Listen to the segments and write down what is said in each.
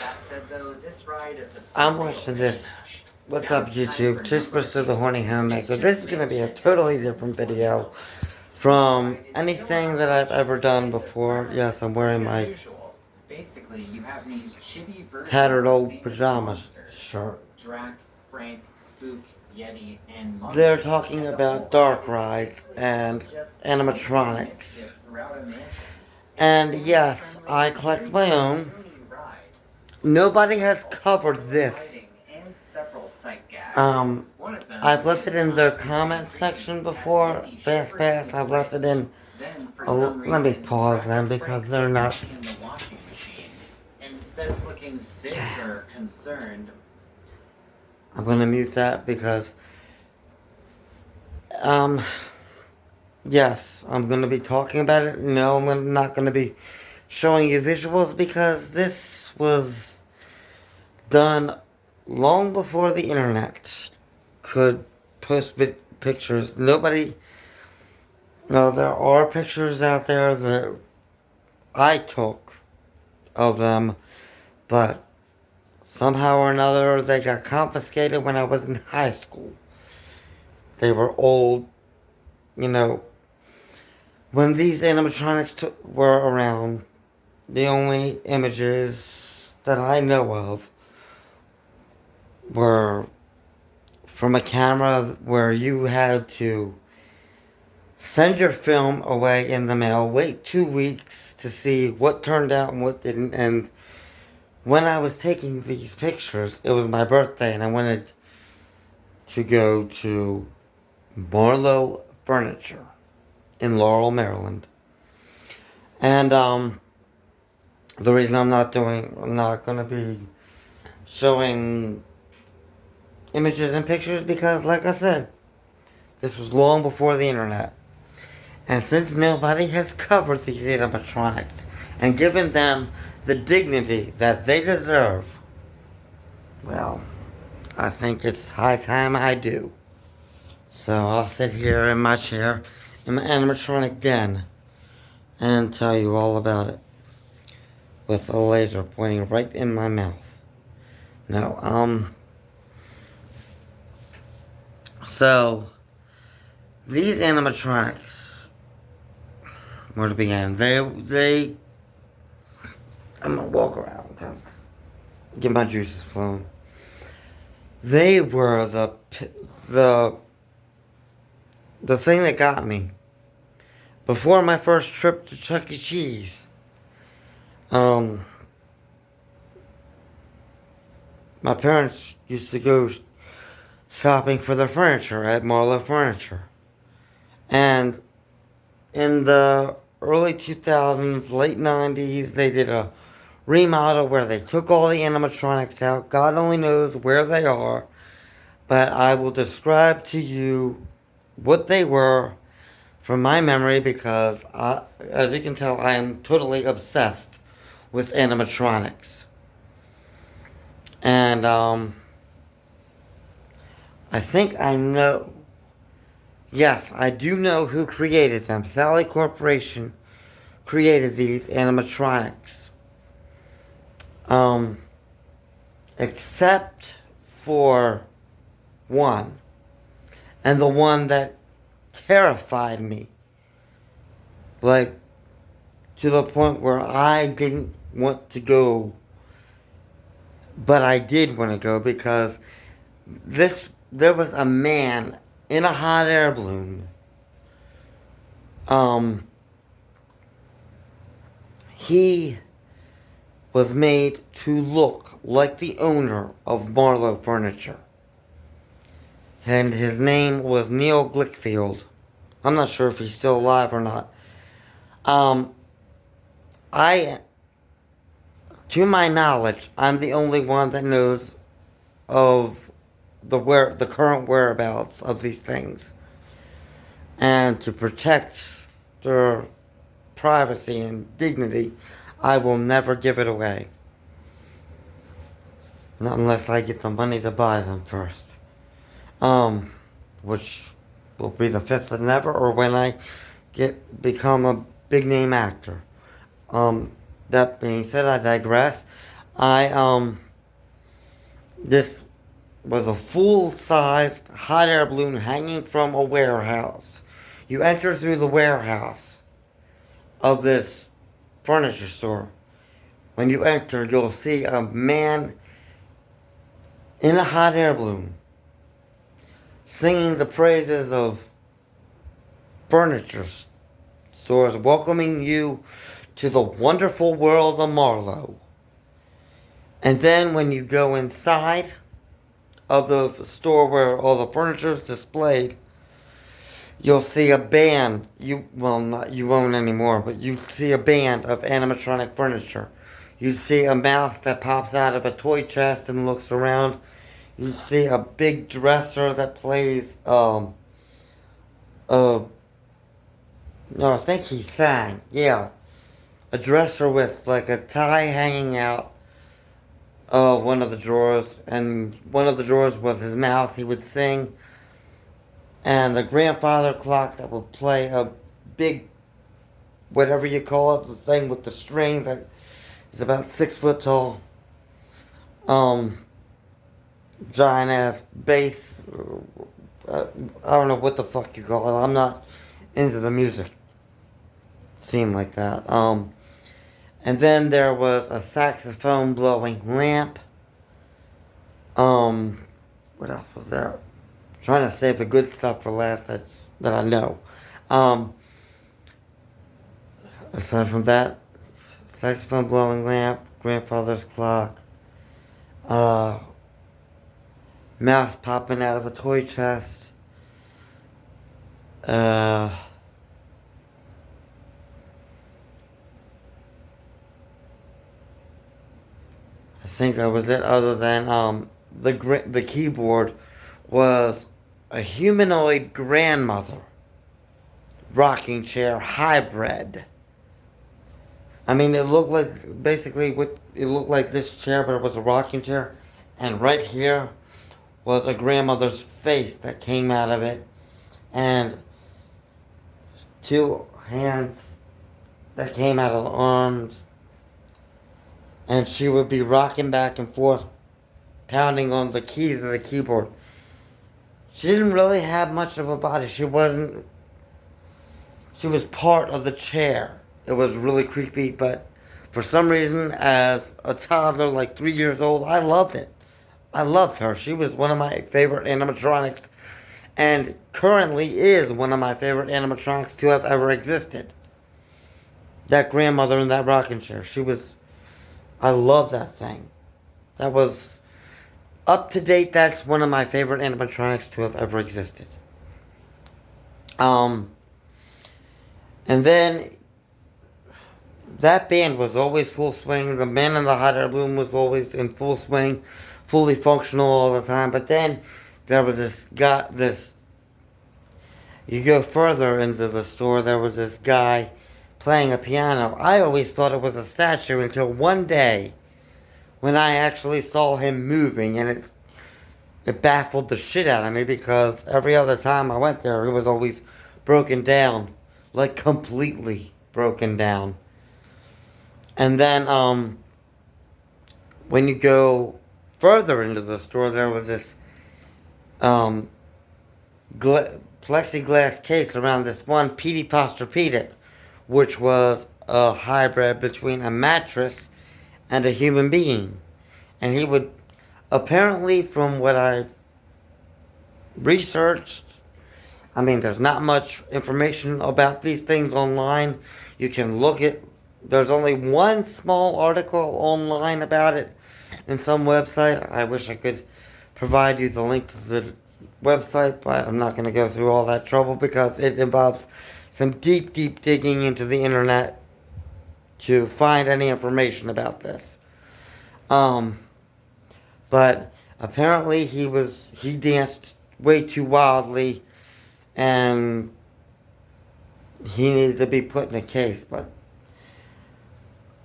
That said, though, this ride is a I'm surreal watching this. mishmash. What's up, Downside YouTube? for a number of Toothbrush to the Horny visitors is Homemaker. This is just going to rail be a shenanigans totally different for video show. This from ride is still an anything that I've operation, ever done and the before. premise Yes, is I'm pretty wearing my unusual. Basically, you have these chibi versions tattered of old famous pajamas monsters. shirt. Drac, Frank, Spook, Yeti, and They're Mummy. talking And the whole about ride dark is rides basically and just uncanny animatronics. mischief throughout a mansion. It's a And yes, I family-friendly, collect very my own. cartoony ride. Nobody has covered this. And several sight gags. Um, One of them I've left it is in their honestly pretty comment creepy, section as before. Yeti Fast shivering Pass, in the I've left it fridge. in. Then, for Oh, some let me reason, pause Drac them and because Frank they're put not. Yeti in the washing machine. And instead of looking sick or concerned, I'm gonna mute that because, um, yes, I'm gonna be talking about it. No, I'm not gonna be showing you visuals because this was done long before the internet could post pictures. Nobody, no, there are pictures out there that I took of them, but somehow or another they got confiscated when I was in high school. They were old, you know. When these animatronics were around, the only images that I know of were from a camera where you had to send your film away in the mail, wait 2 weeks to see what turned out and what didn't. And when I was taking these pictures, it was my birthday and I wanted to go to Marlo Furniture in Laurel, Maryland. And the reason I'm not going to be showing images and pictures because, like I said, this was long before the internet. And since nobody has covered these animatronics and given them the dignity that they deserve, well, I think it's high time I do. So I'll sit here in my chair in my animatronic den and tell you all about it with a laser pointing right in my mouth. No, so these animatronics, where to begin? I'm gonna walk around because get my juices flowing. They were the the thing that got me before my first trip to Chuck E. Cheese. Um, my parents used to go shopping for their furniture at Marlo Furniture, and in the early 2000s, late 90s, they did a remodel where they took all the animatronics out. God only knows where they are, but I will describe to you what they were from my memory because, as you can tell, I am totally obsessed with animatronics. And I think I know. Yes, I do know who created them. Sally Corporation created these animatronics. Um, except for one, and the one that terrified me, like to the point where I didn't want to go, but I did want to go because there was a man in a hot air balloon. Um, he was made to look like the owner of Marlo Furniture. And his name was Neil Glickfield. I'm not sure if he's still alive or not. Um, I, to my knowledge, I'm the only one that knows of the current whereabouts of these things. And to protect their privacy and dignity, I will never give it away. Not unless I get the money to buy them first. Which will be the fifth and never, or when I become a big name actor. That being said, I digress. I this was a full-sized hot air balloon hanging from a warehouse. You enter through the warehouse of this furniture store. When you enter, you'll see a man in a hot air balloon singing the praises of furniture stores, welcoming you to the wonderful world of Marlo. And then when you go inside of the store where all the furniture is displayed, you'll see a band. Not you won't anymore, but you see a band of animatronic furniture. You see a mouse that pops out of a toy chest and looks around. You see a big dresser that plays no, I think he sang. Yeah, a dresser with like a tie hanging out of one of the drawers, and one of the drawers was his mouth. He would sing, and the grandfather clock that would play a big, whatever you call it, the thing with the string that is about 6 foot tall, um, giant ass bass. I don't know what the fuck you call it. I'm not into the music scene like that. And then there was a saxophone blowing lamp. What else was there? Trying to save the good stuff for last. That I know. Aside from that, saxophone blowing lamp, grandfather's clock, uh, mouse popping out of a toy chest. I think that was it. Other than the keyboard was a humanoid grandmother rocking chair hybrid. I mean, it looked like basically what it looked like this chair, but it was a rocking chair, and right here was a grandmother's face that came out of it, and two hands that came out of the arms, and she would be rocking back and forth, pounding on the keys of the keyboard. She didn't really have much of a body. She wasn't. She was part of the chair. It was really creepy, but for some reason, as a toddler, like 3 years old, I loved it. I loved her. She was one of my favorite animatronics, and currently is one of my favorite animatronics to have ever existed. That grandmother in that rocking chair. She was. I love that thing. That was up to date. That's one of my favorite animatronics to have ever existed. Um, and then that band was always full swing. The man in the hot air balloon was always in full swing, fully functional all the time. But then there was this guy. You go further into the store. There was this guy playing a piano. I always thought it was a statue until one day when I actually saw him moving, and it baffled the shit out of me because every other time I went there, it was always broken down, like completely broken down. And then when you go further into the store, there was this um, plexiglass case around this one Petey Posturpedic, which was a hybrid between a mattress and a human being. And he would, apparently, from what I've researched, I mean, there's not much information about these things online. You can look at, there's only one small article online about it in some website. I wish I could provide you the link to the website, but I'm not going to go through all that trouble because it involves some deep, deep digging into the internet to find any information about this. But apparently he danced way too wildly, and he needed to be put in a case. But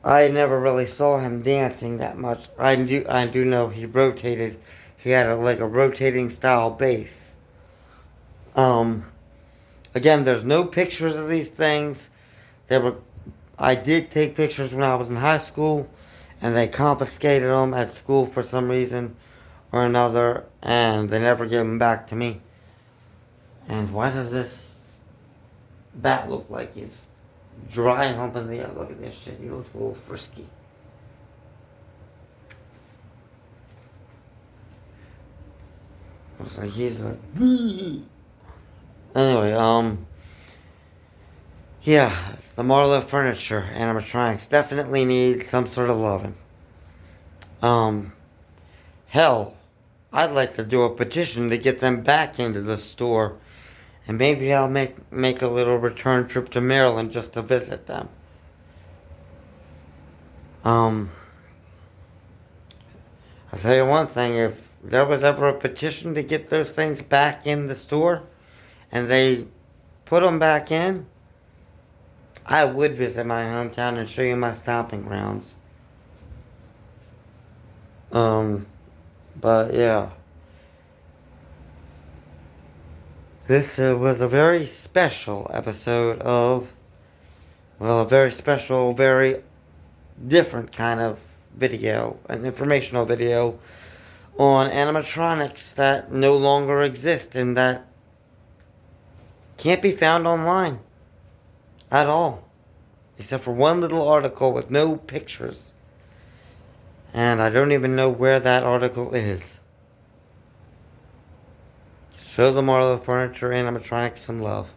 I never really saw him dancing that much. I do know he rotated. He had like a rotating style bass. Again, there's no pictures of these things. There were. I did take pictures when I was in high school, and they confiscated them at school for some reason or another, and they never gave them back to me. And why does this bat look like he's dry humping the air? Look at this shit. He looks a little frisky. Looks like he's like. Anyway, yeah, the Marlo Furniture Animatronics definitely need some sort of loving. Hell, I'd like to do a petition to get them back into the store, and maybe I'll make a little return trip to Maryland just to visit them. I'll tell you one thing, if there was ever a petition to get those things back in the store, and they put them back in, I would visit my hometown and show you my stomping grounds. But yeah. This was a very special episode of, well, a very special, very different kind of video, an informational video on animatronics that no longer exist and that can't be found online at all, except for one little article with no pictures. And I don't even know where that article is. Show the Marlo Furniture Animatronics some love.